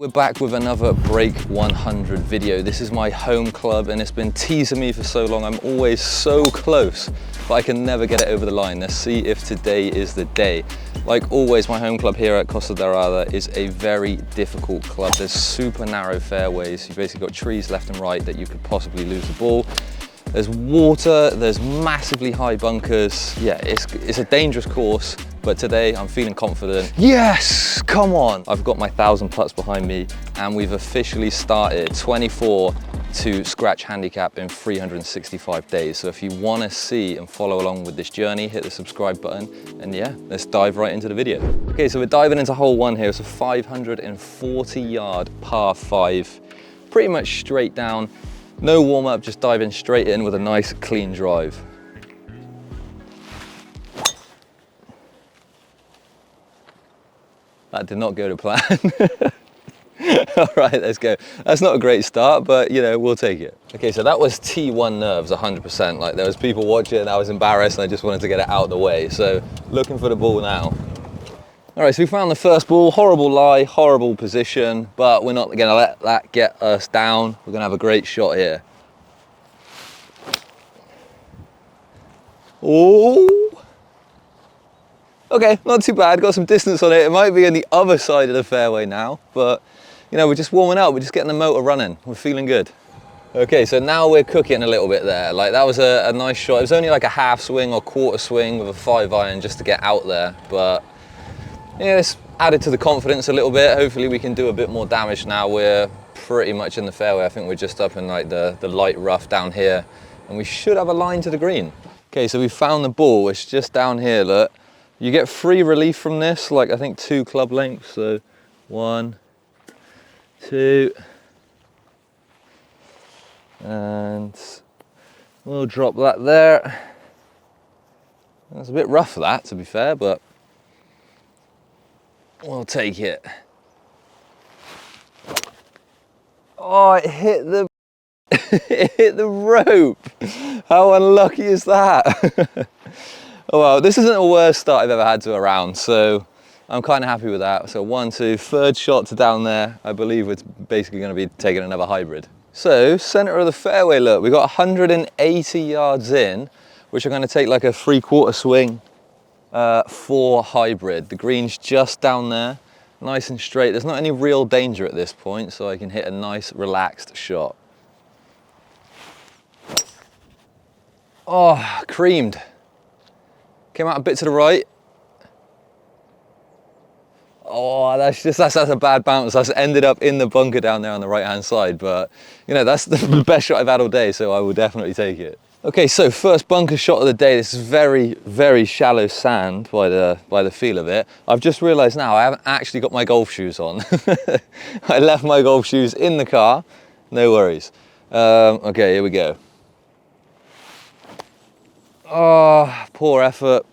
We're back with another Break 100 video. This is my home club and it's been teasing me for so long. I'm always so close, but I can never get it over the line. Let's see if today is the day. Like always, my home club here at Costa Daurada is a very difficult club. There's super narrow fairways. You've basically got trees left and right that you could possibly lose the ball. There's water, there's massively high bunkers. Yeah, it's a dangerous course, but today I'm feeling confident. Yes, come on. I've got my 1,000 putts behind me and we've officially started 24 to scratch handicap in 365 days. So if you want to see and follow along with this journey, hit the subscribe button and yeah, let's dive right into the video. Okay, so we're diving into hole one here. It's a 540 yard par 5, pretty much straight down. No warm up, just diving straight in with a nice clean drive. That did not go to plan. All right, let's go. That's not a great start, but you know, we'll take it. Okay, so that was T1 nerves, 100%. Like there was people watching, I was embarrassed and I just wanted to get it out of the way. So looking for the ball now. All right, so we found the first ball, horrible lie, horrible position, but we're not gonna let that get us down. We're gonna have a great shot here. Oh, okay, not too bad, got some distance on it. It might be on the other side of the fairway now, but you know, we're just warming up, we're just getting the motor running. We're feeling good. Okay, so now we're cooking a little bit there. Like that was a nice shot. It was only like a half swing or quarter swing with a 5-iron just to get out there, but yeah, it's added to the confidence a little bit. Hopefully we can do a bit more damage now. We're pretty much in the fairway. I think we're just up in like the light rough down here and we should have a line to the green. Okay, so we found the ball. It's just down here, look. You get free relief from this, like I think 2 club lengths. So 1, 2, and we'll drop that there. That's a bit rough for that, to be fair, but we'll take it. Oh, it hit the it hit the rope. How unlucky is that? Oh well, this isn't the worst start I've ever had to a round, so I'm kind of happy with that. So 1, 2, third shot to down there. I believe it's basically going to be taking another hybrid. So center of the fairway, look, we've got 180 yards in, which are going to take like a 3/4 swing. 4 hybrid. The green's just down there, nice and straight. There's not any real danger at this point, so I can hit a nice relaxed shot. Oh, creamed. Came out a bit to the right. Oh, that's a bad bounce. That's ended up in the bunker down there on the right hand side, but you know, that's the best shot I've had all day, so I will definitely take it. Okay, so first bunker shot of the day. This is very, very shallow sand by the feel of it. I've just realized now I haven't actually got my golf shoes on. I left my golf shoes in the car. No worries. Okay, here we go. Oh, poor effort.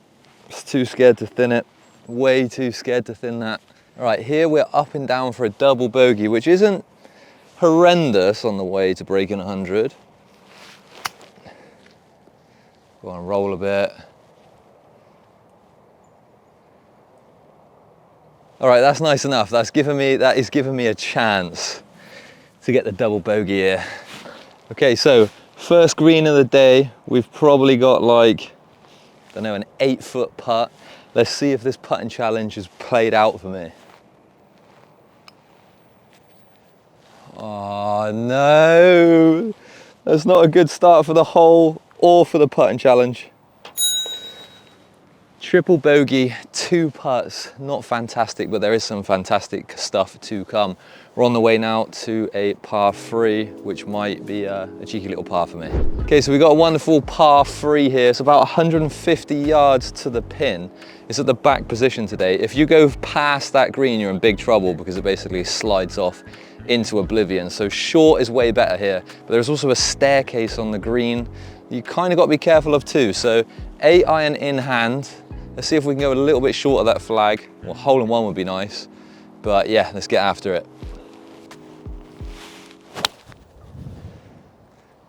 Just too scared to thin it. Way too scared to thin that. All right, here we're up and down for a double bogey, which isn't horrendous on the way to breaking 100. Go on, roll a bit. All right, that's nice enough. That is giving me a chance to get the double bogey here. Okay, so first green of the day. We've probably got like, I don't know, an 8-foot putt. Let's see if this putting challenge has played out for me. Oh no, that's not a good start for the hole or for the putting challenge. Triple bogey, 2 putts, not fantastic, but there is some fantastic stuff to come. We're on the way now to a par 3, which might be a cheeky little par for me. Okay, so we've got a wonderful par 3 here. It's about 150 yards to the pin. It's at the back position today. If you go past that green, you're in big trouble because it basically slides off into oblivion. So short is way better here, but there's also a staircase on the green. You kind of got to be careful of too. So 8-iron in hand. Let's see if we can go a little bit short of that flag. Well, hole in one would be nice, but yeah, let's get after it.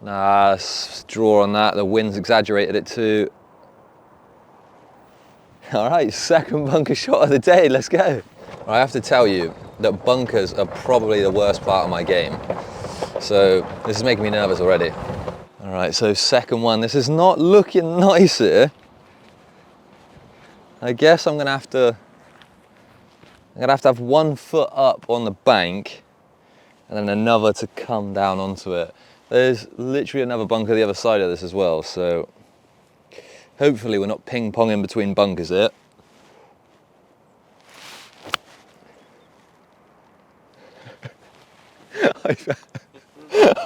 Nah, let's draw on that. The wind's exaggerated it too. All right, second bunker shot of the day, let's go. I have to tell you, that bunkers are probably the worst part of my game. So this is making me nervous already. All right, so second one. This is not looking nice here. I guess I'm gonna have to have 1 foot up on the bank and then another to come down onto it. There's literally another bunker the other side of this as well, so hopefully we're not ping-ponging between bunkers here.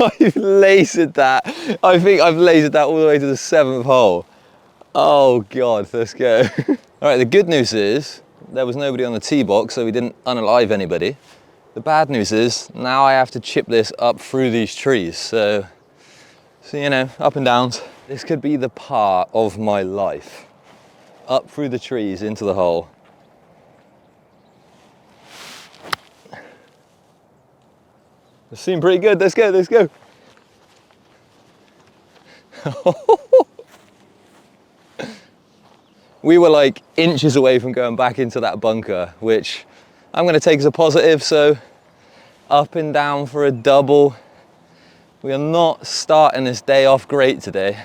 I've lasered that. I think I've lasered that all the way to the 7th hole. Oh God, let's go. All right, the good news is there was nobody on the tee box, so we didn't unalive anybody. The bad news is now I have to chip this up through these trees. So you know, up and downs. This could be the par of my life. Up through the trees into the hole. It seemed pretty good. Let's go, let's go. We were like inches away from going back into that bunker, which I'm going to take as a positive. So up and down for a double. We are not starting this day off great today.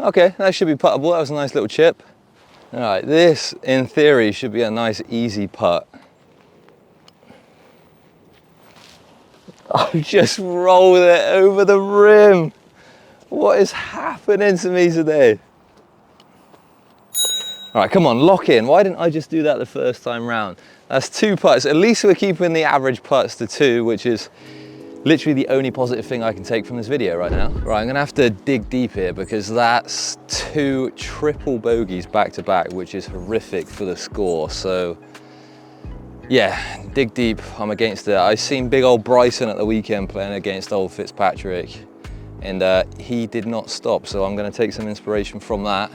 Okay, that should be puttable. That was a nice little chip. All right, this in theory should be a nice easy putt. I've just rolled it over the rim. What is happening to me today? All right, come on, lock in. Why didn't I just do that the first time round? That's 2 putts. At least we're keeping the average putts to 2, which is literally the only positive thing I can take from this video right now. Right, I'm gonna have to dig deep here because that's 2 triple bogeys back to back, which is horrific for the score. So yeah, dig deep, I'm against it. I seen big old Bryson at the weekend playing against old Fitzpatrick, and he did not stop. So I'm gonna take some inspiration from that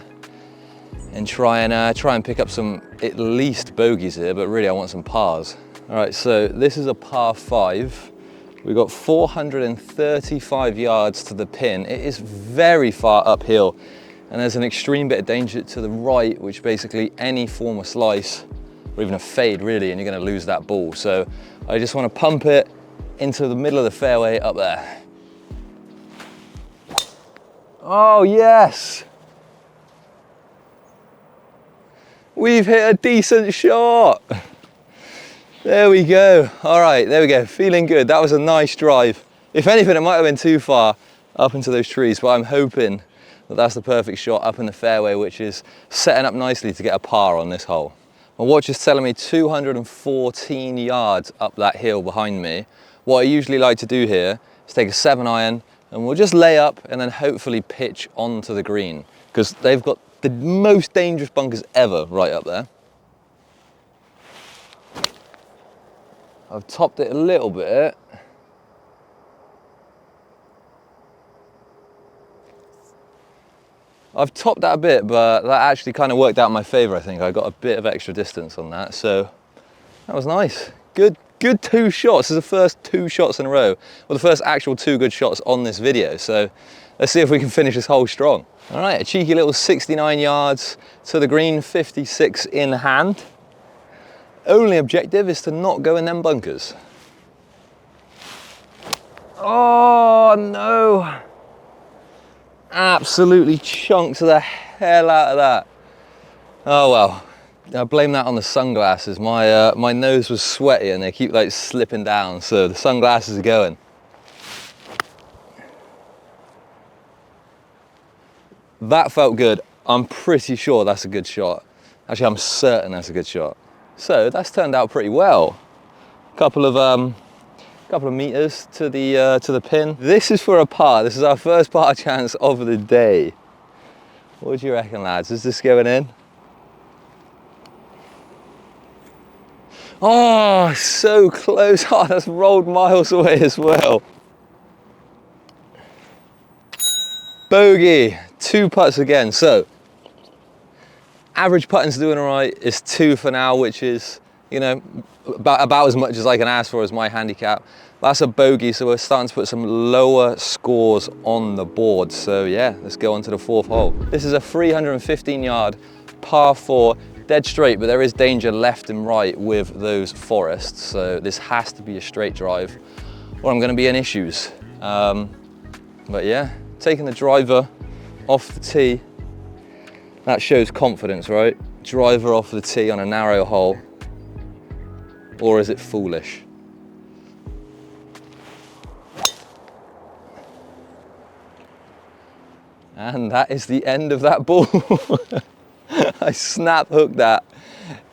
and try and pick up some at least bogeys here, but really I want some pars. All right, so this is a par 5. We've got 435 yards to the pin. It is very far uphill, and there's an extreme bit of danger to the right, which basically any form of slice or even a fade really, and you're gonna lose that ball. So I just wanna pump it into the middle of the fairway up there. Oh yes! We've hit a decent shot. There we go. All right, there we go. Feeling good. That was a nice drive. If anything, it might have been too far up into those trees, but I'm hoping that that's the perfect shot up in the fairway, which is setting up nicely to get a par on this hole. My watch is telling me 214 yards up that hill behind me. What I usually like to do here is take a 7-iron and we'll just lay up and then hopefully pitch onto the green, because they've got the most dangerous bunkers ever right up there. I've topped it a little bit. I've topped that a bit, but that actually kind of worked out in my favor, I think. I got a bit of extra distance on that, so that was nice. Good 2 shots. This is the first 2 shots in a row. Well, the first actual 2 good shots on this video, so let's see if we can finish this hole strong. All right, a cheeky little 69 yards to the green, 56 in hand. Only objective is to not go in them bunkers. Oh no! Absolutely chunked the hell out of that. Oh well, I blame that on the sunglasses. My nose was sweaty and they keep like slipping down, so the sunglasses are going. That felt good. I'm pretty sure that's a good shot. Actually, I'm certain that's a good shot. So that's turned out pretty well. Couple of meters to the pin. This is for a par. This is our first par chance of the day. What do you reckon, lads? Is this going in? Oh, so close. Oh, that's rolled miles away as well. Bogey, 2 putts again. So average putting's doing all right. It's 2 for now, which is, you know, about as much as I can ask for as my handicap. That's a bogey, so we're starting to put some lower scores on the board. So yeah, let's go on to the 4th hole. This is a 315 yard par 4, dead straight, but there is danger left and right with those forests. So this has to be a straight drive or I'm gonna be in issues. But yeah, taking the driver off the tee, that shows confidence, right? Driver off the tee on a narrow hole, or is it foolish? And that is the end of that ball. I snap hooked that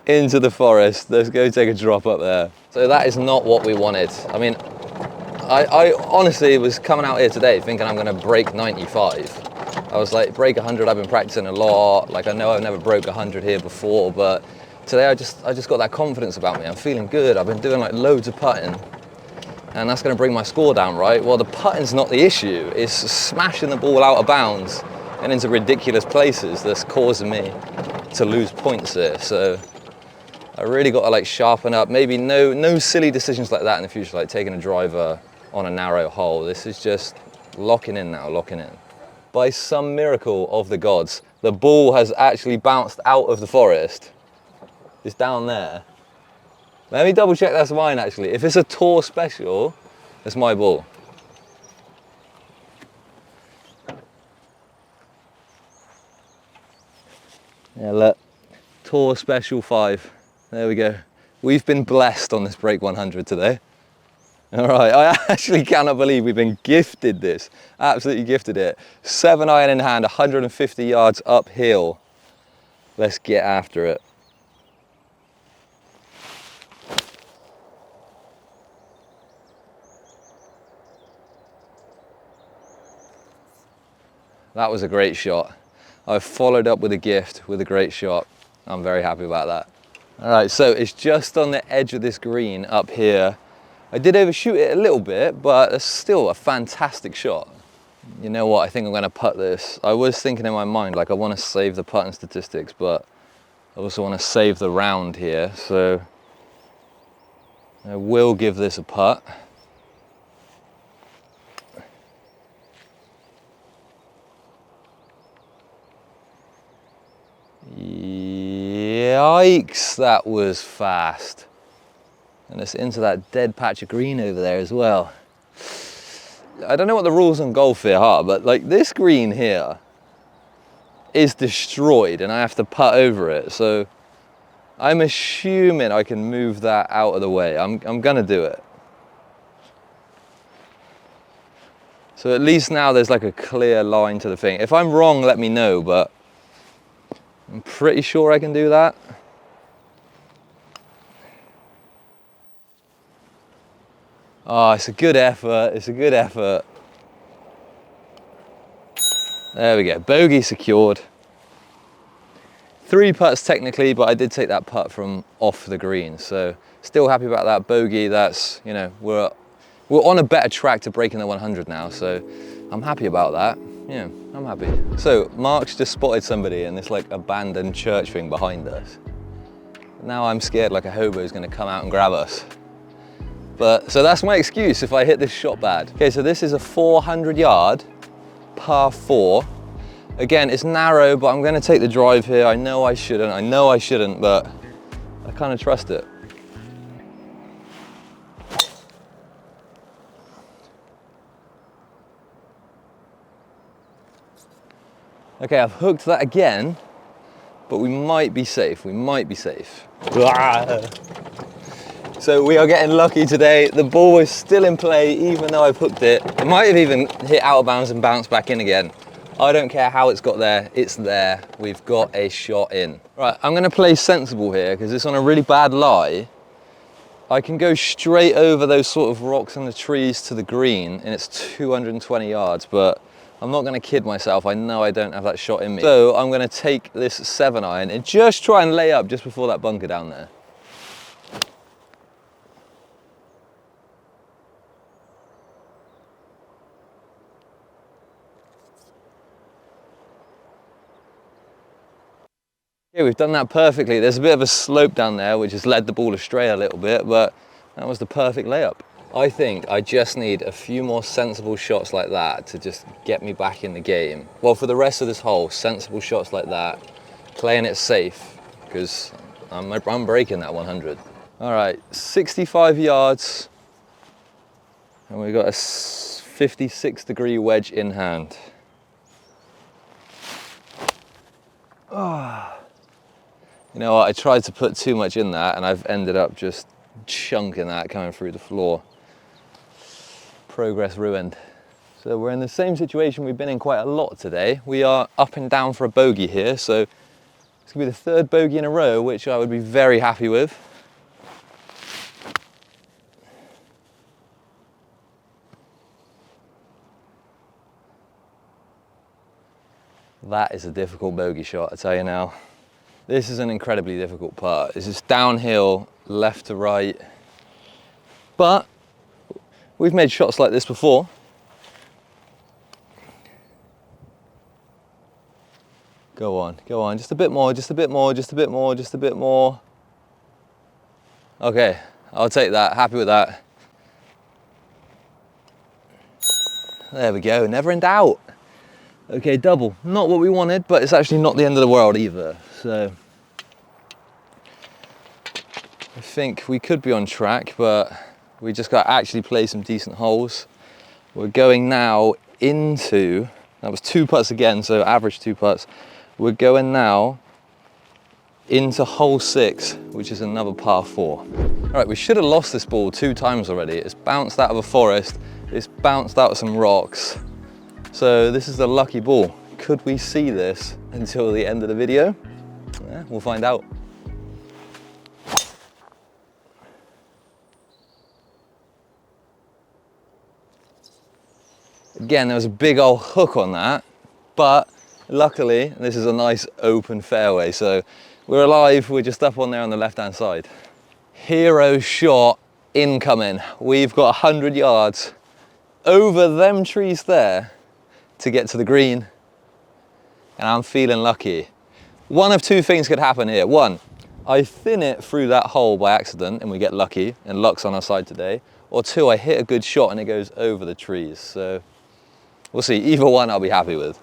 into the forest. Let's go take a drop up there. So that is not what we wanted. I mean, I honestly was coming out here today thinking I'm gonna break 95. I was like, break 100, I've been practicing a lot. Like, I know I've never broke 100 here before, but today I just got that confidence about me. I'm feeling good. I've been doing like loads of putting, and that's gonna bring my score down, right? Well, the putting's not the issue. It's smashing the ball out of bounds and into ridiculous places that's causing me to lose points here. So I really got to like sharpen up. Maybe no silly decisions like that in the future, like taking a driver on a narrow hole. This is just locking in now, locking in. By some miracle of the gods, the ball has actually bounced out of the forest. It's down there. Let me double check that's mine actually. If it's a tour special, it's my ball. Yeah, look, tour special 5. There we go. We've been blessed on this break 100 today. All right, I actually cannot believe we've been gifted this. Absolutely gifted it. 7-iron in hand, 150 yards uphill. Let's get after it. That was a great shot. I've followed up with a gift with a great shot. I'm very happy about that. All right, so it's just on the edge of this green up here. I did overshoot it a little bit, but it's still a fantastic shot. You know what, I think I'm gonna putt this. I was thinking in my mind, like I wanna save the putting statistics, but I also wanna save the round here, so I will give this a putt. Yikes, that was fast. And it's into that dead patch of green over there as well. I don't know what the rules on golf here are, but like this green here is destroyed and I have to putt over it. So I'm assuming I can move that out of the way. I'm gonna do it. So at least now there's like a clear line to the thing. If I'm wrong, let me know, but I'm pretty sure I can do that. Oh, it's a good effort, it's a good effort. There we go, bogey secured. 3 putts technically, but I did take that putt from off the green, so still happy about that bogey. That's, you know, we're on a better track to breaking the 100 now, so I'm happy about that. Yeah, I'm happy. So Mark's just spotted somebody in this like abandoned church thing behind us. Now I'm scared like a hobo is gonna come out and grab us. But, so that's my excuse if I hit this shot bad. Okay, so this is a 400 yard par 4. Again, it's narrow, but I'm gonna take the drive here. I know I shouldn't, but I kind of trust it. Okay, I've hooked that again, but we might be safe, we might be safe. So we are getting lucky today. The ball is still in play, even though I've hooked it. It might have even hit out of bounds and bounced back in again. I don't care how it's got there, it's there. We've got a shot in. Right, I'm gonna play sensible here because it's on a really bad lie. I can go straight over those sort of rocks and the trees to the green and it's 220 yards, but I'm not gonna kid myself. I know I don't have that shot in me. So I'm gonna take this 7-iron and just try and lay up just before that bunker down there. Yeah, we've done that perfectly. There's a bit of a slope down there, which has led the ball astray a little bit, but that was the perfect layup. I think I just need a few more sensible shots like that to just get me back in the game. Well, for the rest of this hole, sensible shots like that, playing it safe, because I'm breaking that 100. All right, 65 yards, and we've got a 56-degree wedge in hand. Oh. You know what, I tried to put too much in that, and I've ended up just chunking that coming through the floor. Progress ruined. So we're in the same situation we've been in quite a lot today. We are up and down for a bogey here, so it's gonna be the third bogey in a row, which I would be very happy with. That is a difficult bogey shot, I tell you now. This is an incredibly difficult putt. This is downhill, left to right, but we've made shots like this before. Go on, just a bit more, just a bit more, just a bit more, just a bit more. Okay, I'll take that, happy with that. There we go, never in doubt. Okay, double, not what we wanted, but it's actually not the end of the world either. So I think we could be on track, but we just got to actually play some decent holes. We're going now into, that was 2 putts again, so average 2 putts. We're going now into hole 6, which is another par 4. All right, we should have lost this ball 2 times already. It's bounced out of a forest, it's bounced out of some rocks. So this is the lucky ball. Could we see this until the end of the video? Yeah, we'll find out. Again, there was a big old hook on that, but luckily, this is a nice open fairway, so we're alive, we're just up on there on the left-hand side. Hero shot incoming. We've got 100 yards over them trees there to get to the green, and I'm feeling lucky. One of 2 things could happen here. One, I thin it through that hole by accident and we get lucky, and luck's on our side today. Or 2, I hit a good shot and it goes over the trees. So we'll see, either one I'll be happy with.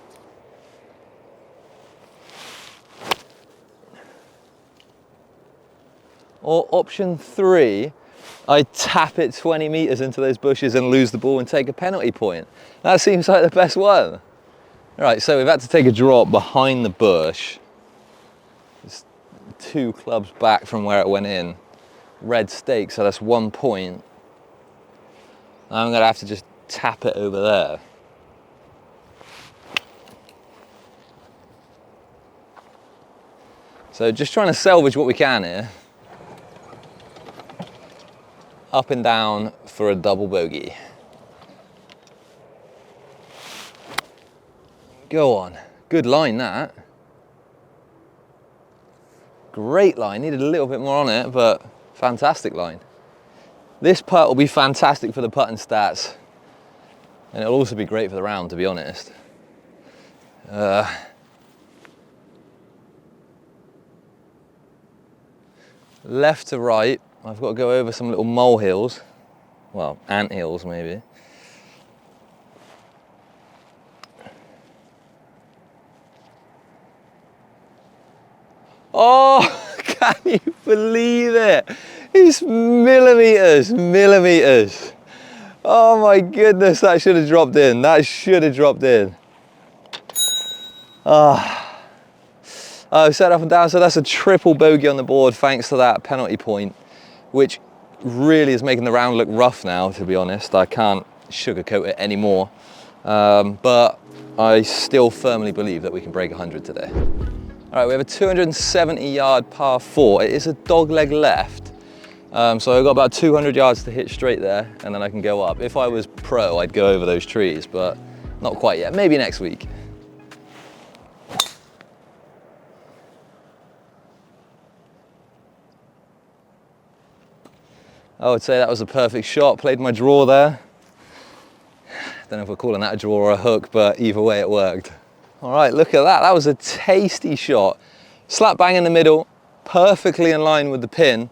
Or option 3, I tap it 20 meters into those bushes and lose the ball and take a penalty point. That seems like the best one. All right, so we've had to take a drop behind the bush. It's 2 clubs back from where it went in. Red stake, so that's 1 point. I'm gonna have to just tap it over there. So just trying to salvage what we can here. Up and down for a double bogey. Go on, good line that. Great line, needed a little bit more on it, but fantastic line. This putt will be fantastic for the putting stats, and it'll also be great for the round, to be honest. Left to right, I've got to go over some little molehills, well, ant hills maybe. Oh, can you believe it? It's millimeters. Oh my goodness, that should have dropped in. That should have dropped in. I've set up and down, so that's a triple bogey on the board thanks to that penalty point, which really is making the round look rough now, to be honest. I can't sugarcoat it anymore. But I still firmly believe that we can break 100 today. All right, we have a 270-yard par 4. It is a dogleg left. So I've got about 200 yards to hit straight there, and then I can go up. If I was pro, I'd go over those trees, but not quite yet. Maybe next week. I would say that was a perfect shot. Played my draw there. Don't know if we're calling that a draw or a hook, but either way it worked. All right, look at that. That was a tasty shot. Slap bang in the middle, perfectly in line with the pin.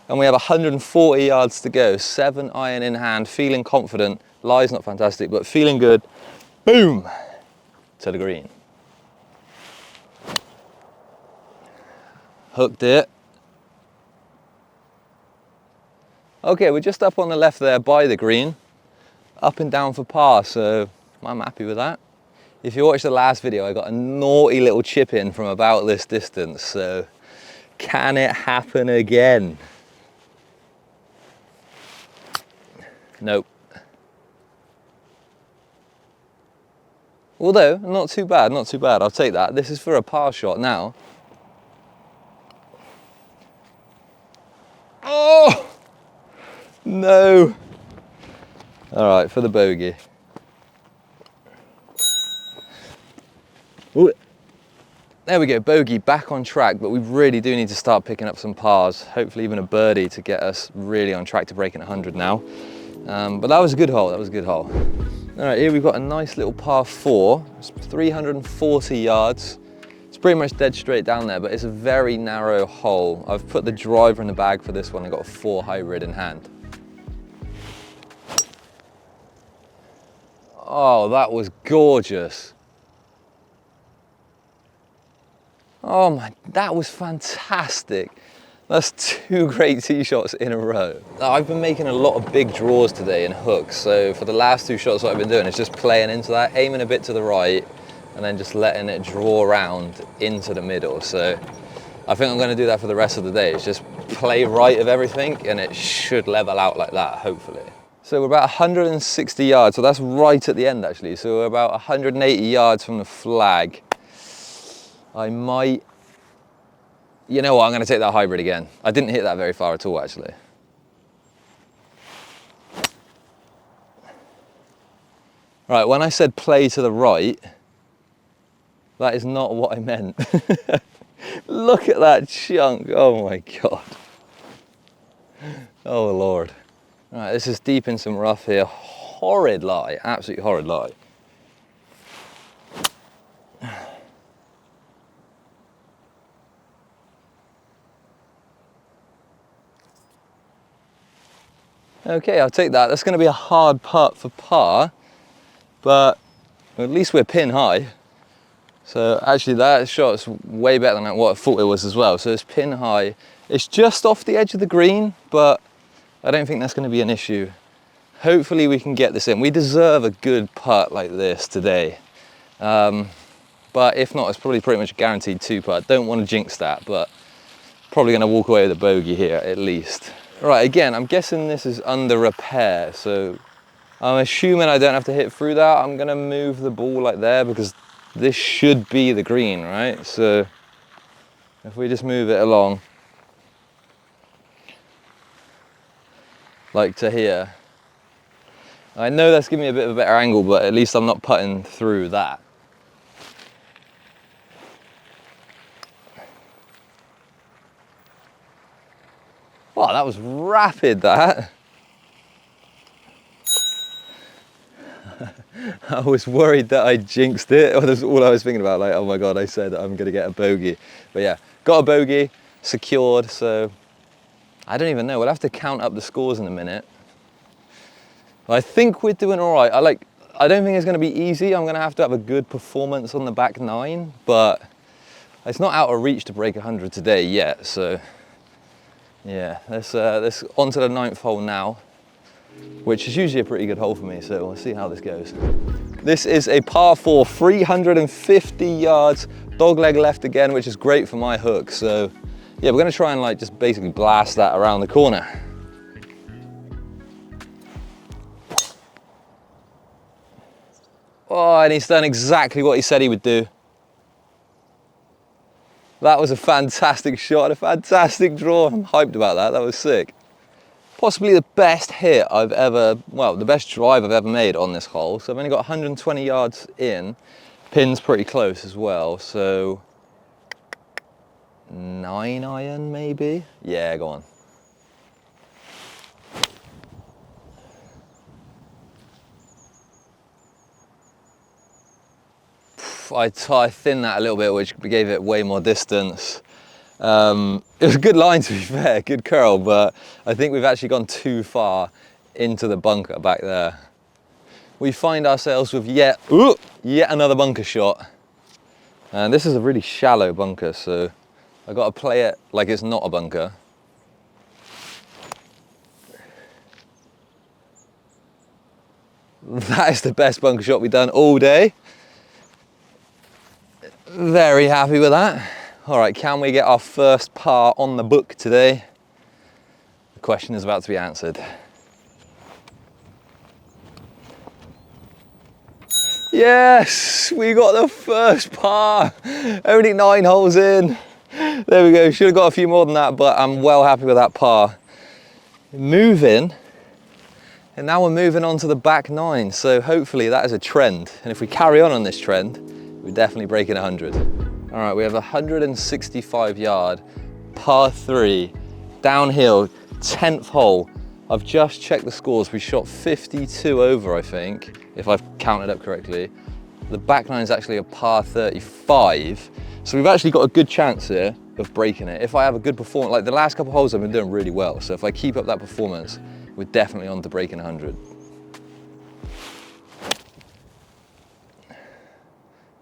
And we have 140 yards to go, 7-iron in hand, feeling confident. Lie's not fantastic, but feeling good. Boom, to the green. Hooked it. Okay, we're just up on the left there by the green. Up and down for par, so I'm happy with that. If you watched the last video, I got a naughty little chip in from about this distance, so can it happen again? Nope. Although, not too bad, not too bad. I'll take that. This is for a par shot now. Oh! No! All right, for the bogey. Ooh. There we go, bogey, back on track, but we really do need to start picking up some pars, hopefully even a birdie to get us really on track to breaking 100 now. But that was a good hole, that was a good hole. All right, here we've got a nice little par 4. It's 340 yards. It's pretty much dead straight down there, but it's a very narrow hole. I've put the driver in the bag for this one. I got a 4 hybrid in hand. Oh, that was gorgeous. Oh my, that was fantastic. That's 2 great tee shots in a row. I've been making a lot of big draws today in hooks, so for the last 2 shots what I've been doing is just playing into that, aiming a bit to the right, and then just letting it draw around into the middle. So I think I'm gonna do that for the rest of the day. It's just play right of everything, and it should level out like that, hopefully. So we're about 160 yards, so that's right at the end actually. So we're about 180 yards from the flag. I might, you know what, I'm gonna take that hybrid again. I didn't hit that very far at all, actually. Right, when I said play to the right, that is not what I meant. Look at that chunk, oh my God. Oh Lord. Right, this is deep in some rough here. Horrid lie, absolutely horrid lie. Okay, I'll take that. That's going to be a hard putt for par, but at least we're pin high. So actually that shot's way better than what I thought it was as well. So it's pin high. It's just off the edge of the green, but I don't think that's going to be an issue. Hopefully we can get this in. We deserve a good putt like this today. But if not, it's probably pretty much a guaranteed 2 putt. Don't want to jinx that, but probably going to walk away with a bogey here at least. Right, again, I'm guessing this is under repair, so I'm assuming I don't have to hit through that. I'm gonna move the ball like there because this should be the green, right? So if we just move it along, like to here. I know that's giving me a bit of a better angle, but at least I'm not putting through that. Wow, that was rapid, that. I was worried that I jinxed it. That's all I was thinking about, like, oh my God, I said I'm gonna get a bogey. But yeah, got a bogey, secured, so I don't even know. We'll have to count up the scores in a minute. I think we're doing all right. I don't think it's gonna be easy. I'm gonna have to have a good performance on the back 9, but it's not out of reach to break 100 today yet, so yeah, let's on to the 9th hole now, which is usually a pretty good hole for me, so we'll see how this goes. This is a par 4, 350 yards, dogleg left again, which is great for my hook. So yeah, we're gonna try and like just basically blast that around the corner. Oh, and he's done exactly what he said he would do. That was a fantastic shot, a fantastic draw. I'm hyped about that, that was sick. Possibly the best hit I've ever, well, the best drive I've ever made on this hole. So I've only got 120 yards in. Pin's pretty close as well, so 9-iron maybe? Yeah, go on. I thinned that a little bit, which gave it way more distance. It was a good line, to be fair, good curl, but I think we've actually gone too far into the bunker back there. We find ourselves with yet another bunker shot. And this is a really shallow bunker, so I've got to play it like it's not a bunker. That is the best bunker shot we've done all day. Very happy with that. All right, can we get our first par on the book today? The question is about to be answered. Yes, we got the first par. Only 9 holes in. There we go, should have got a few more than that, but I'm well happy with that par. Moving. And now we're moving on to the back 9, so hopefully that is a trend. And if we carry on this trend, we're definitely breaking 100. All right, we have a 165 yard, par 3, downhill, 10th hole. I've just checked the scores. We shot 52 over, I think, if I've counted up correctly. The back 9 is actually a par 35. So we've actually got a good chance here of breaking it. If I have a good performance, like the last couple of holes I've been doing really well. So if I keep up that performance, we're definitely on to breaking 100.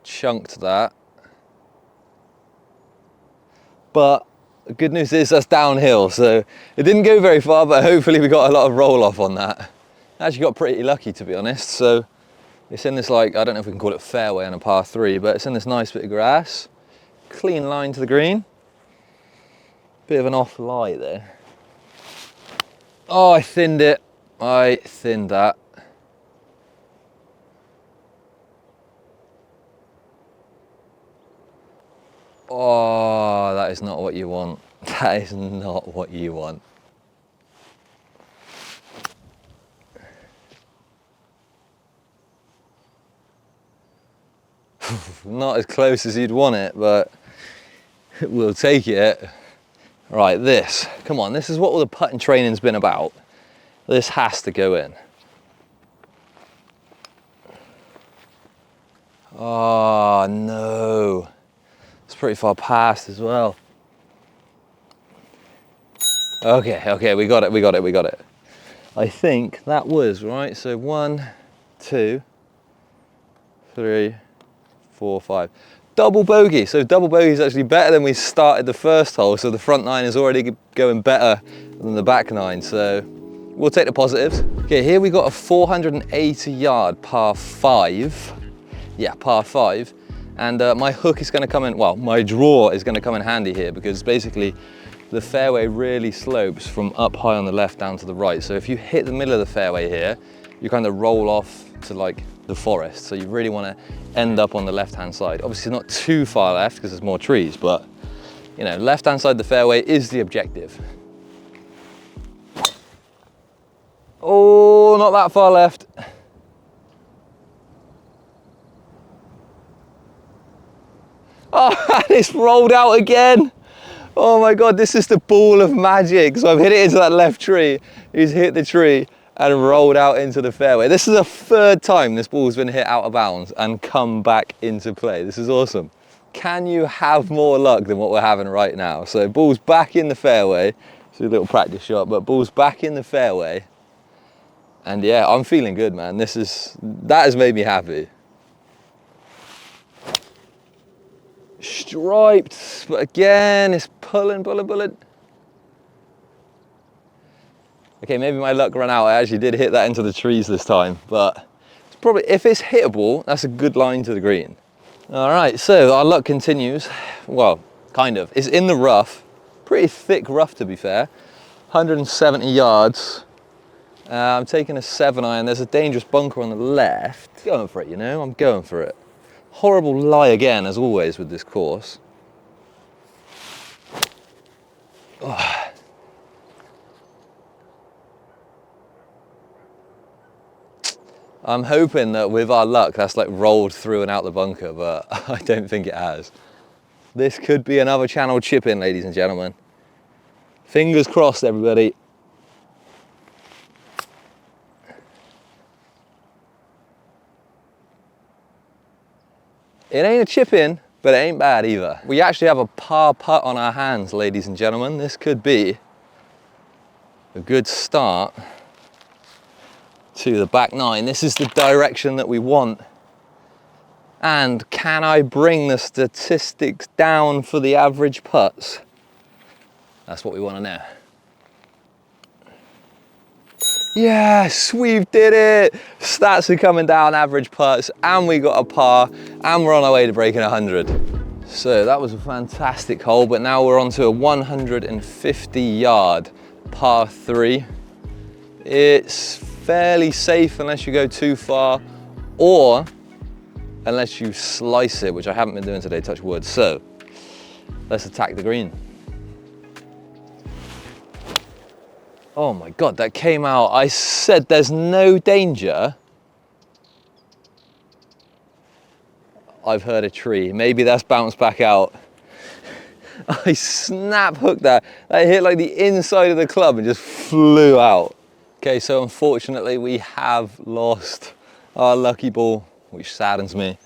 Chunked that. But the good news is that's downhill, so it didn't go very far, but hopefully we got a lot of roll off on that. Actually got pretty lucky, to be honest. So it's in this, like, I don't know if we can call it fairway on a par 3, but it's in this nice bit of grass. Clean line to the green. Bit of an off lie there. Oh, I thinned it. I thinned that. Oh, that is not what you want. That is not what you want. Not as close as you'd want it, but we'll take it. Right, this. Come on, this is what all the putting training's been about. This has to go in. Oh, no. It's pretty far past as well. Okay, we got it. I think that was, right? So 1, 2, 3, 4, 5. Double bogey. So double bogey is actually better than we started the first hole. So the front 9 is already going better than the back 9. So we'll take the positives. Okay, here we got a 480 yard par 5. Yeah, par 5. And my hook is going to come in, well, my draw is going to come in handy here because basically the fairway really slopes from up high on the left down to the right. So if you hit the middle of the fairway here, you kind of roll off to like the forest. So you really want to end up on the left-hand side. Obviously not too far left because there's more trees, but you know, left-hand side of the fairway is the objective. Oh, not that far left. Oh, and it's rolled out again. Oh my God, this is the ball of magic. So I've hit it into that left tree. He's hit the tree and rolled out into the fairway. This is the 3rd time this ball's been hit out of bounds and come back into play. This is awesome. Can you have more luck than what we're having right now? So ball's back in the fairway. It's a little practice shot, but ball's back in the fairway. And yeah, I'm feeling good, man. That has made me happy. Striped, but again, it's pulling. Okay, maybe my luck ran out. I actually did hit that into the trees this time, but it's probably, if it's hittable, that's a good line to the green. All right, so our luck continues. Well, kind of. It's in the rough, pretty thick rough to be fair. 170 yards. I'm taking a 7-iron. There's a dangerous bunker on the left. Going for it, you know, I'm going for it. Horrible lie again, as always with this course. Oh. I'm hoping that with our luck, that's like rolled through and out the bunker, but I don't think it has. This could be another channel chip in, ladies and gentlemen. Fingers crossed, everybody. It ain't a chip in, but it ain't bad either. We actually have a par putt on our hands, ladies and gentlemen. This could be a good start to the back nine. This is the direction that we want. And can I bring the statistics down for the average putts? That's what we want to know. Yes, we've did it. Stats are coming down, average putts, and we got a par, and we're on our way to breaking 100. So that was a fantastic hole, but now we're on to a 150 yard par 3. It's fairly safe unless you go too far, or unless you slice it, which I haven't been doing today, touch wood. So let's attack the green. Oh my God, that came out. I said there's no danger. I've heard a tree. Maybe that's bounced back out. I snap hooked that. That hit like the inside of the club and just flew out. Okay, so unfortunately we have lost our lucky ball, which saddens me.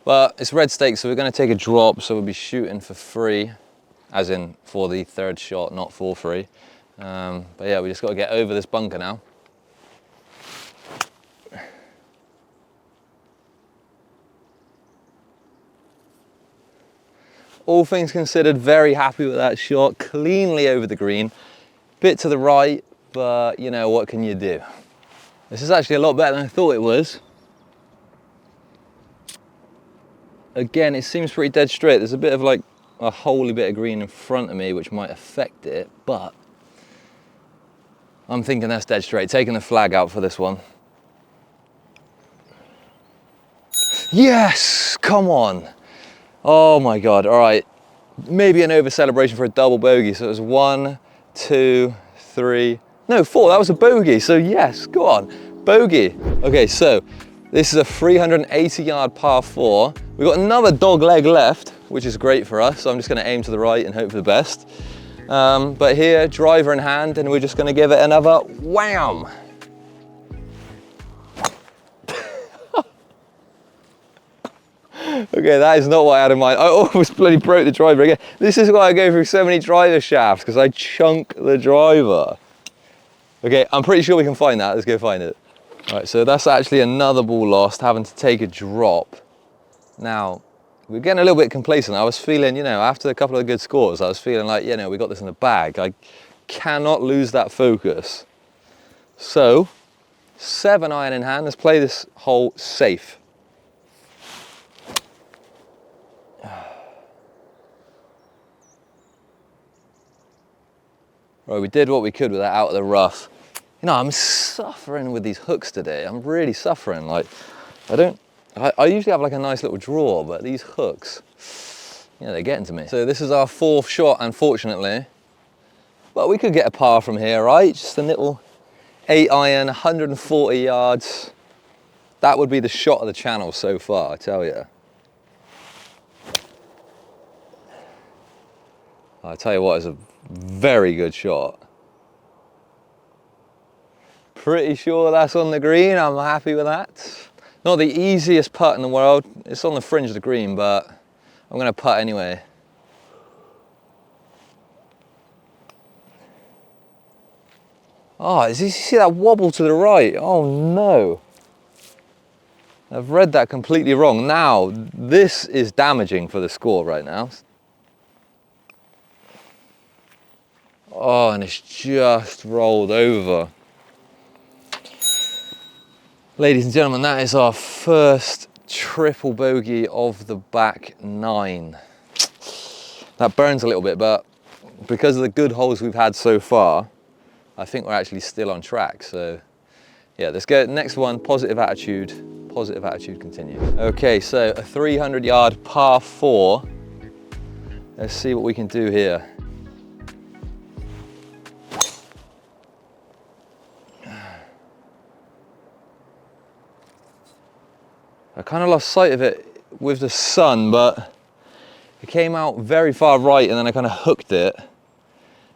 But it's red stakes, so we're going to take a drop, so we'll be shooting for free, as in for the third shot, not for free. But yeah, we just got to get over this bunker now. All things considered, very happy with that shot, cleanly over the green. Bit to the right, but you know, what can you do? This is actually a lot better than I thought it was. Again, it seems pretty dead straight. There's a bit of like a holy bit of green in front of me, which might affect it, but I'm thinking that's dead straight. Taking the flag out for this one. Yes, come on. Oh my God, all right. Maybe an over celebration for a double bogey. So it was 1, 2, 3, no, 4, that was a bogey. So yes, go on, bogey. Okay, so this is a 380 yard par 4. We've got another dog leg left, which is great for us. So I'm just gonna aim to the right and hope for the best. But here, driver in hand, and we're just gonna give it another wham. Okay, that is not what I had in mind. I almost bloody broke the driver again. This is why I go through so many driver shafts, because I chunk the driver. Okay, I'm pretty sure we can find that. Let's go find it. All right, so that's actually another ball lost, having to take a drop. Now, we're getting a little bit complacent. I was feeling, you know, after a couple of good scores, I was feeling like, you know, we got this in the bag. I cannot lose that focus. So, 7 iron in hand. Let's play this hole safe. Right, we did what we could with that out of the rough. You know, I'm suffering with these hooks today. I'm really suffering. Like, I usually have like a nice little draw, but these hooks, you know, they're getting to me. So this is our 4th shot, unfortunately. But we could get a par from here, right? Just a little 8 iron, 140 yards. That would be the shot of the channel so far, I tell you. I tell you what, it's a very good shot. Pretty sure that's on the green. I'm happy with that. Not the easiest putt in the world. It's on the fringe of the green, but I'm going to putt anyway. Oh, did you see that wobble to the right? Oh no. I've read that completely wrong. Now, this is damaging for the score right now. Oh, and it's just rolled over. Ladies and gentlemen, that is our first triple bogey of the back 9. That burns a little bit, but because of the good holes we've had so far, I think we're actually still on track. So yeah, let's go next one, positive attitude continues. Okay, so a 300 yard par 4. Let's see what we can do here. I kind of lost sight of it with the sun, but it came out very far right and then I kind of hooked it.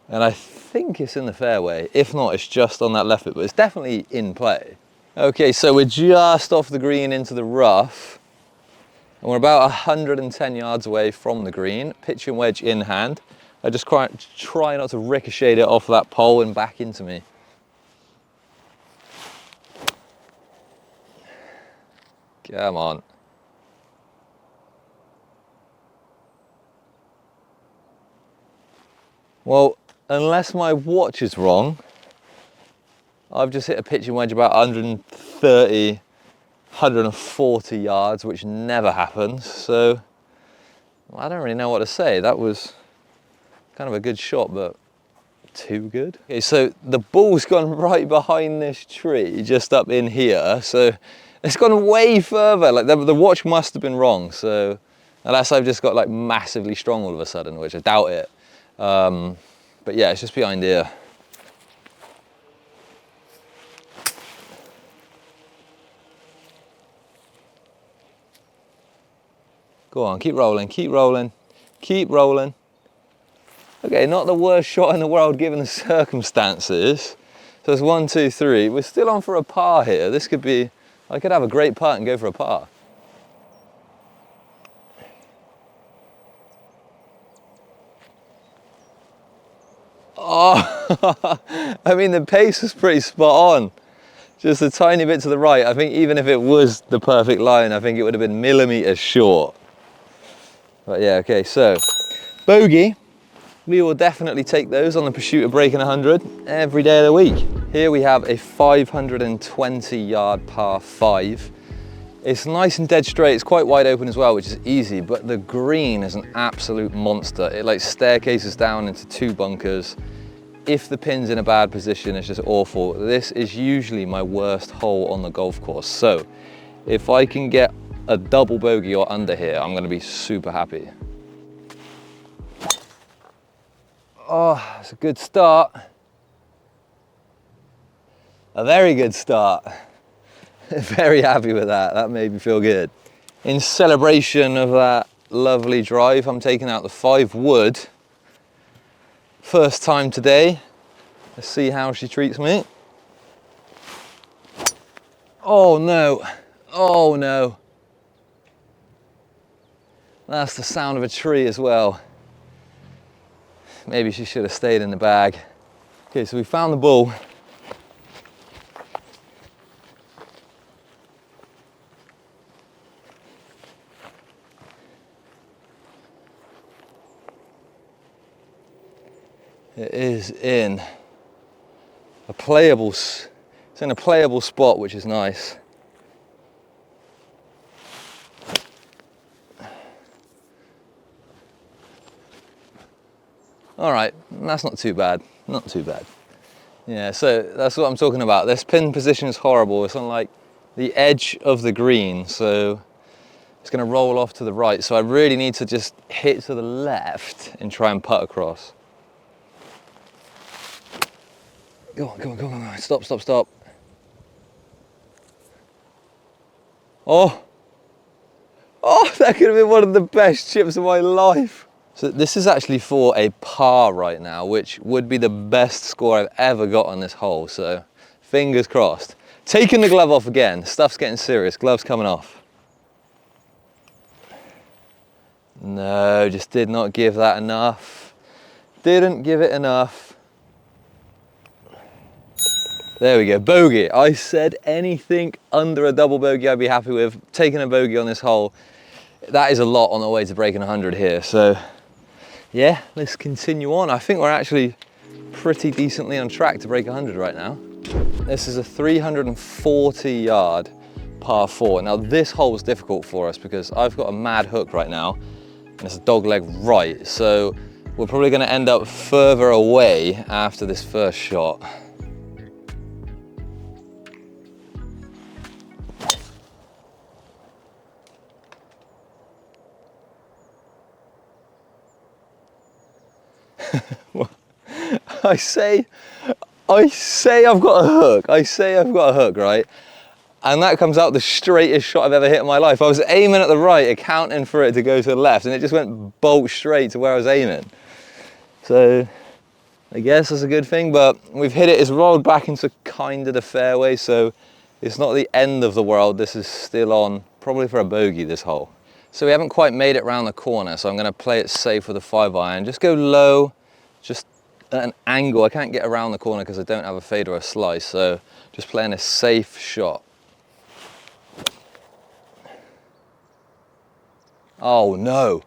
And I think it's in the fairway. If not, it's just on that left bit, but it's definitely in play. Okay, so we're just off the green into the rough. And we're about 110 yards away from the green, pitching wedge in hand. I just try not to ricochet it off that pole and back into me. Come on. Well, unless my watch is wrong, I've just hit a pitching wedge about 130, 140 yards, which never happens. So I don't really know what to say. That was kind of a good shot, but too good. Okay, so the ball's gone right behind this tree, just up in here. So it's gone way further. Like the watch must have been wrong. So unless I've just got like massively strong all of a sudden, which I doubt it. But yeah, it's just behind here. Go on, keep rolling, keep rolling, keep rolling. Okay, not the worst shot in the world given the circumstances. So it's 1, 2, 3. We're still on for a par here. This could be, I could have a great putt and go for a par. Oh, I mean, the pace was pretty spot on. Just a tiny bit to the right. I think even if it was the perfect line, I think it would have been millimeters short. But yeah, okay, so bogey. We will definitely take those on the pursuit of breaking 100 every day of the week. Here we have a 520 yard par 5. It's nice and dead straight. It's quite wide open as well, which is easy, but the green is an absolute monster. It like staircases down into 2 bunkers. If the pin's in a bad position, it's just awful. This is usually my worst hole on the golf course. So if I can get a double bogey or under here, I'm gonna be super happy. Oh, it's a good start. A very good start. Very happy with that. That made me feel good. In celebration of that lovely drive, I'm taking out the 5 wood. First time today. Let's see how she treats me. Oh no. Oh no. That's the sound of a tree as well. Maybe she should have stayed in the bag. Okay, so we found the ball. It is in a playable, it's in a playable spot, which is nice. All right, that's not too bad, not too bad. Yeah, so that's what I'm talking about. This pin position is horrible. It's on like the edge of the green, so it's gonna roll off to the right. So I really need to just hit to the left and try and putt across. Go on, go on, go on, go on. Stop, stop, stop. Oh, oh, that could have been one of the best chips of my life. So this is actually for a par right now, which would be the best score I've ever got on this hole. So fingers crossed. Taking the glove off again. Stuff's getting serious. Glove's coming off. No, just did not give that enough. Didn't give it enough. There we go, bogey. I said anything under a double bogey I'd be happy with. Taking a bogey on this hole, that is a lot on the way to breaking 100 here. So yeah, let's continue on. I think we're actually pretty decently on track to break 100 right now. This is a 340 yard par 4. Now this hole is difficult for us because I've got a mad hook right now and it's a dog leg right. So we're probably gonna end up further away after this first shot. I say I've got a hook. I say I've got a hook, right? And that comes out the straightest shot I've ever hit in my life. I was aiming at the right, accounting for it to go to the left, and it just went bolt straight to where I was aiming. So I guess that's a good thing, but we've hit it. It's rolled back into kind of the fairway, so it's not the end of the world. This is still on, probably for a bogey, this hole. So we haven't quite made it round the corner, so I'm going to play it safe with a 5-iron. Just go low, just at an angle. I can't get around the corner because I don't have a fade or a slice, so just playing a safe shot. Oh no.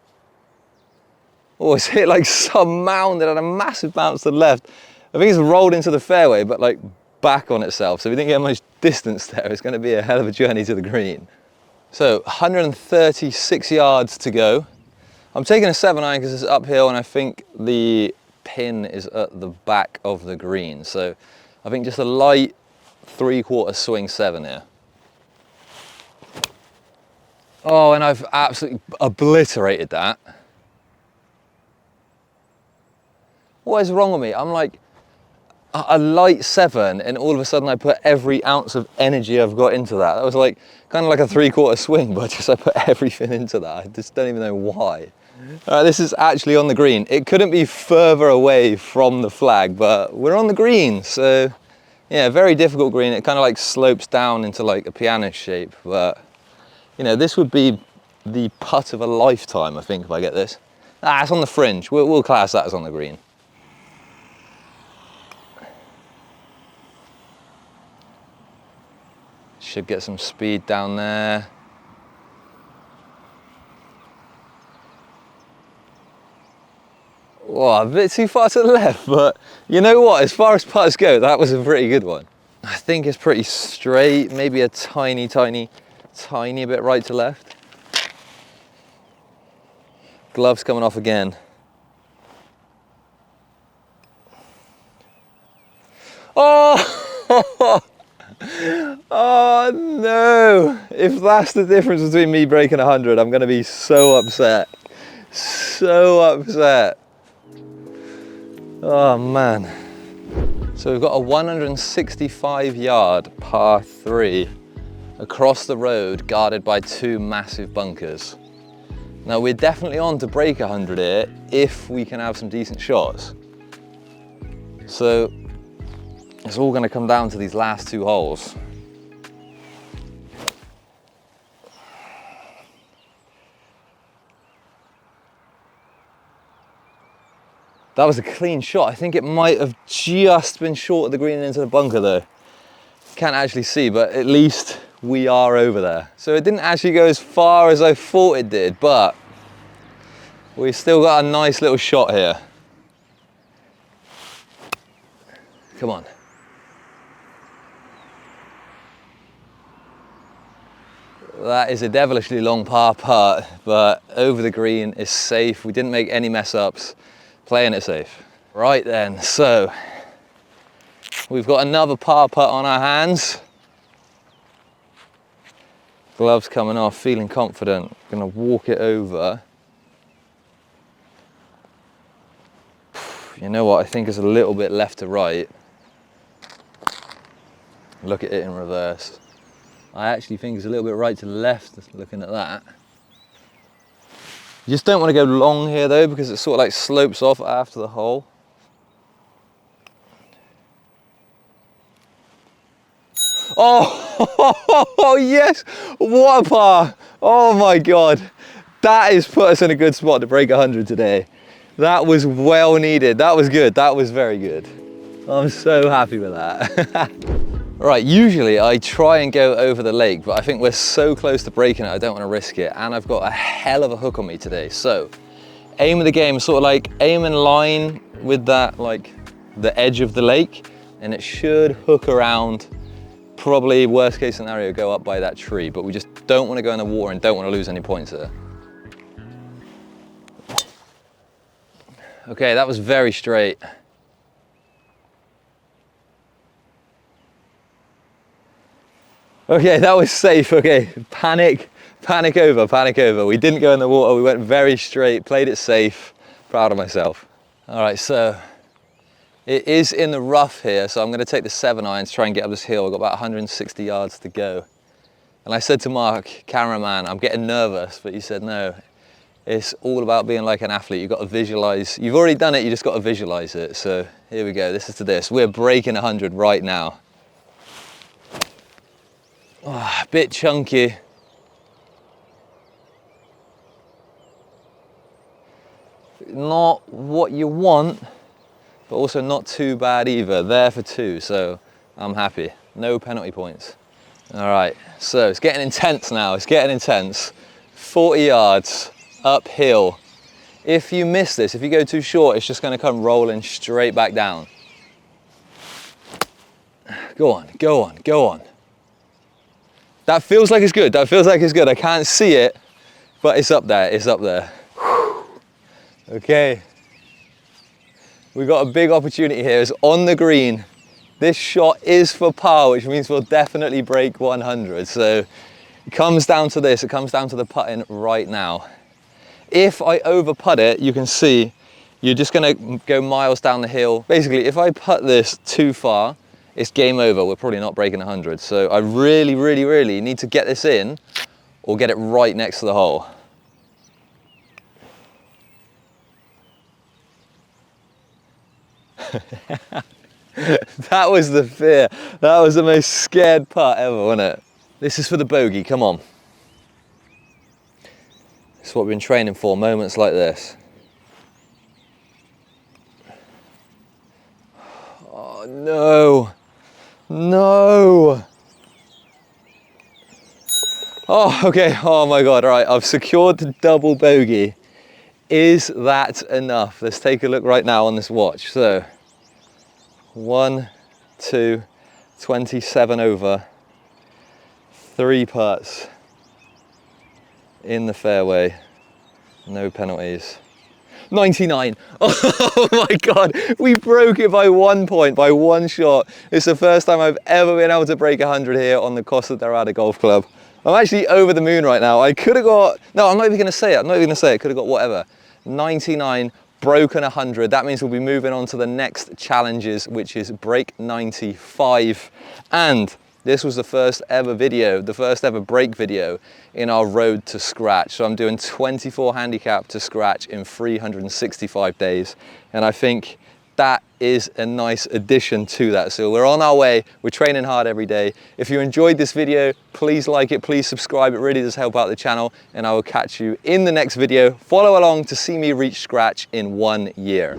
Oh, it's hit like some mound. It had a massive bounce to the left. I think it's rolled into the fairway, but like back on itself. So if we didn't get much distance there, it's going to be a hell of a journey to the green. So 136 yards to go. I'm taking a 7-iron because it's uphill and I think the pin is at the back of the green. So I think just a light 3/4 swing 7 here. Oh, and I've absolutely obliterated that. What is wrong with me? I'm like a light 7 and all of a sudden I put every ounce of energy I've got into that. That was like kind of like a 3/4 swing, but just I put everything into that. I just don't even know why. All right, this is actually on the green. It couldn't be further away from the flag, but we're on the green. So yeah, very difficult green. It kind of like slopes down into like a piano shape, but you know, this would be the putt of a lifetime, I think, if I get this. Ah, it's on the fringe. We'll class that as on the green. Should get some speed down there. Oh, a bit too far to the left, but you know what? As far as putts go, that was a pretty good one. I think it's pretty straight, maybe a tiny bit right to left. Gloves coming off again. Oh! Oh no! If that's the difference between me breaking 100, I'm going to be so upset. So upset. Oh man. So we've got a 165 yard par 3 across the road, guarded by 2 massive bunkers. Now we're definitely on to break 100 here if we can have some decent shots. So it's all going to come down to these last 2 holes. That was a clean shot. I think it might have just been short of the green and into the bunker though. Can't actually see, but at least we are over there. So it didn't actually go as far as I thought it did, but we still got a nice little shot here. Come on. That is a devilishly long par putt, but over the green is safe. We didn't make any mess ups, playing it safe. Right then, so we've got another par putt on our hands. Gloves coming off, feeling confident. Gonna walk it over. You know what, I think it's a little bit left to right. Look at it in reverse. I actually think it's a little bit right to left, looking at that. You just don't want to go long here though, because it sort of like slopes off after the hole. Oh, yes, what a par. Oh my God. That has put us in a good spot to break 100 today. That was well needed. That was good. That was very good. I'm so happy with that. Right, usually I try and go over the lake, but I think we're so close to breaking it, I don't want to risk it. And I've got a hell of a hook on me today. So aim of the game, sort of like aim in line with that, like the edge of the lake, and it should hook around. Probably worst case scenario, go up by that tree, but we just don't want to go in the water and don't want to lose any points there. Okay, that was very straight. Okay, that was safe. Okay, panic over. We didn't go in the water, we went very straight, played it safe. Proud of myself. All right, so it is in the rough here, so I'm gonna take the 7-iron to try and get up this hill. I've got about 160 yards to go. And I said to Mark, cameraman, I'm getting nervous, but he said, no, it's all about being like an athlete. You've got to visualize. You've already done it, you just got to visualize it. So here we go, this is to this. We're breaking 100 right now. Oh, a bit chunky. not what you want, but also not too bad either. There for 2, so I'm happy. No penalty points. All right, so it's getting intense now. It's getting intense. 40 yards uphill. If you miss this, if you go too short, it's just going to come rolling straight back down. Go on, go on, go on. That feels like it's good. That feels like it's good. I can't see it, but it's up there. It's up there. Okay. We've got a big opportunity here. It's on the green. This shot is for par, which means we'll definitely break 100. So it comes down to this. It comes down to the putting right now. If I over putt it, you can see you're just going to go miles down the hill. Basically, if I putt this too far, it's game over. We're probably not breaking 100. So I really, really, really need to get this in or get it right next to the hole. That was the fear. That was the most scared putt ever, wasn't it? This is for the bogey, come on. It's what we've been training for, moments like this. Oh no, no. Oh, okay, oh my God, all right, I've secured the double bogey. Is that enough? Let's take a look right now on this watch. So, 1, 2, 27 over, 3 putts in the fairway, no penalties. 99. Oh my God, we broke it by 1 point, by 1 shot. It's the first time I've ever been able to break 100 here on the Costa Daurada Golf Club. I'm actually over the moon right now. I could have got, no, I'm not even gonna say it. I'm not even gonna say it. Could have got whatever. 99, broken 100. That means we'll be moving on to the next challenges, which is break 95. And this was the first ever video, the first ever break video in our road to scratch. So I'm doing 24 handicap to scratch in 365 days. And I think that is a nice addition to that. So we're on our way, we're training hard every day. If you enjoyed this video, please like it, please subscribe. It really does help out the channel, and I will catch you in the next video. Follow along to see me reach scratch in 1 year.